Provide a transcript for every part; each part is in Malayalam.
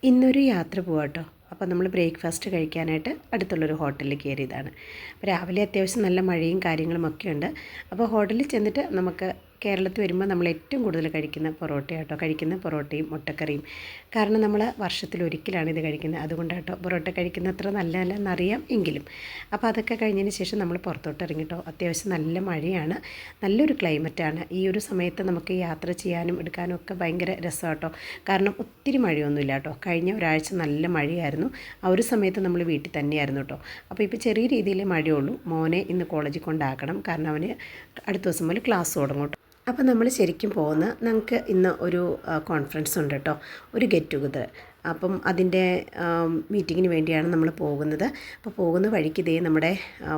ഇന്നൊരു യാത്ര പോവാട്ടോ. അപ്പോൾ നമ്മൾ ബ്രേക്ക്ഫാസ്റ്റ് കഴിക്കാനായിട്ട് അടുത്തുള്ളൊരു ഹോട്ടലിൽ കയറിയതാണ്. അപ്പോൾ രാവിലെ അത്യാവശ്യം നല്ല മഴയും കാര്യങ്ങളുമൊക്കെ ഉണ്ട്. അപ്പോൾ ഹോട്ടലിൽ ചെന്നിട്ട് നമുക്ക് കേരളത്തിൽ വരുമ്പോൾ നമ്മൾ ഏറ്റവും കൂടുതൽ കഴിക്കുന്ന പൊറോട്ടയാട്ടോ. കഴിക്കുന്ന പൊറോട്ടയും മുട്ടക്കറിയും. കാരണം നമ്മൾ വർഷത്തിലൊരിക്കലാണ് ഇത് കഴിക്കുന്നത്. അതുകൊണ്ടാട്ടോ പൊറോട്ട കഴിക്കുന്ന അത്ര നല്ലതല്ലെന്നറിയാം എങ്കിലും. അപ്പോൾ അതൊക്കെ കഴിഞ്ഞതിന് ശേഷം നമ്മൾ പുറത്തോട്ട് ഇറങ്ങിട്ടോ. അത്യാവശ്യം നല്ല മഴയാണ്, നല്ലൊരു ക്ലൈമറ്റാണ്. ഈ ഒരു സമയത്ത് നമുക്ക് യാത്ര ചെയ്യാനും എടുക്കാനും ഒക്കെ ഭയങ്കര രസമാട്ടോ. കാരണം ഒത്തിരി മഴയൊന്നുമില്ല കേട്ടോ. കഴിഞ്ഞ ഒരാഴ്ച നല്ല മഴയായിരുന്നു. ആ ഒരു സമയത്ത് നമ്മൾ വീട്ടിൽ തന്നെയായിരുന്നു കേട്ടോ. അപ്പോൾ ഇപ്പോൾ ചെറിയ രീതിയിൽ മഴയുള്ളൂ. മോനെ ഇന്ന് കോളേജിൽ കൊണ്ടാക്കണം. കാരണം അവന് അടുത്ത ദിവസം മുതൽ ക്ലാസ് തുടങ്ങും കേട്ടോ. അപ്പോൾ നമ്മൾ ശരിക്കും ഞങ്ങൾക്ക് ഇന്ന് ഒരു കോൺഫറൻസ് ഉണ്ട് കേട്ടോ, ഒരു ഗെറ്റ് ടുഗദർ. അപ്പം അതിൻ്റെ മീറ്റിങ്ങിന് വേണ്ടിയാണ് നമ്മൾ പോകുന്നത്. അപ്പോൾ പോകുന്ന വഴിക്ക് ഇതേ നമ്മുടെ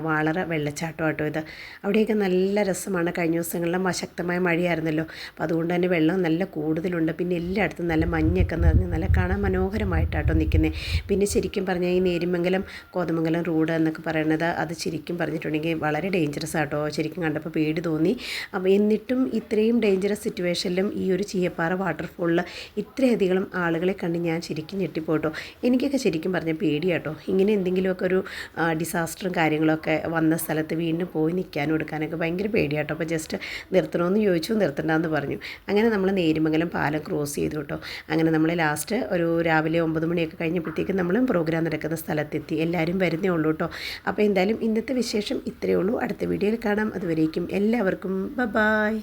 വാളറ വെള്ളച്ചാട്ടം കേട്ടോ ഇത്. അവിടെയൊക്കെ നല്ല രസമാണ്. കഴിഞ്ഞ ദിവസങ്ങളിലും ശക്തമായ മഴയായിരുന്നല്ലോ. അപ്പോൾ അതുകൊണ്ട് തന്നെ വെള്ളം നല്ല കൂടുതലുണ്ട്. പിന്നെ എല്ലായിടത്തും നല്ല മഞ്ഞൊക്കെ നിറഞ്ഞ് നല്ല കാണാൻ മനോഹരമായിട്ടാട്ടോ നിൽക്കുന്നത്. പിന്നെ ശരിക്കും പറഞ്ഞാൽ ഈ നേരിമംഗലം കോതമംഗലം റോഡ് എന്നൊക്കെ പറയുന്നത് അത് ശരിക്കും പറഞ്ഞിട്ടുണ്ടെങ്കിൽ വളരെ ഡേഞ്ചറസ് ആട്ടോ. ശരിക്കും കണ്ടപ്പോൾ പേടി തോന്നി. അപ്പോൾ എന്നിട്ടും ഇത്രയും ഡേഞ്ചറസ് സിറ്റുവേഷനിലും ഈ ഒരു ചീയപ്പാറ വാട്ടർഫോളിൽ ഇത്രയധികം ആളുകളെ കണ്ട് ഞാൻ ശരിക്കും ഞെട്ടിപ്പോട്ടോ. എനിക്കൊക്കെ ശരിക്കും പറഞ്ഞാൽ പേടിയാട്ടോ. ഇങ്ങനെ എന്തെങ്കിലുമൊക്കെ ഒരു ഡിസാസ്റ്ററും കാര്യങ്ങളൊക്കെ വന്ന സ്ഥലത്ത് വീണ്ടും പോയി നിൽക്കാനും എടുക്കാനൊക്കെ ഭയങ്കര പേടിയാട്ടോ. അപ്പോൾ ജസ്റ്റ് നിർത്തണമെന്ന് ചോദിച്ചു, നിർത്തണ്ടെന്ന് പറഞ്ഞു. അങ്ങനെ നമ്മൾ നേരിമംഗലം പാലം ക്രോസ് ചെയ്തു കേട്ടോ. അങ്ങനെ നമ്മൾ ലാസ്റ്റ് ഒരു രാവിലെ 9 മണിയൊക്കെ കഴിഞ്ഞപ്പോഴത്തേക്കും നമ്മൾ പ്രോഗ്രാം നടക്കുന്ന സ്ഥലത്തെത്തി. എല്ലാവരും വരുന്നേ ഉള്ളൂ കേട്ടോ. അപ്പോൾ എന്തായാലും ഇന്നത്തെ വിശേഷം ഇത്രയേ ഉള്ളൂ. അടുത്ത വീഡിയോയിൽ കാണാം. അതുവരേക്കും എല്ലാവർക്കും ബൈ.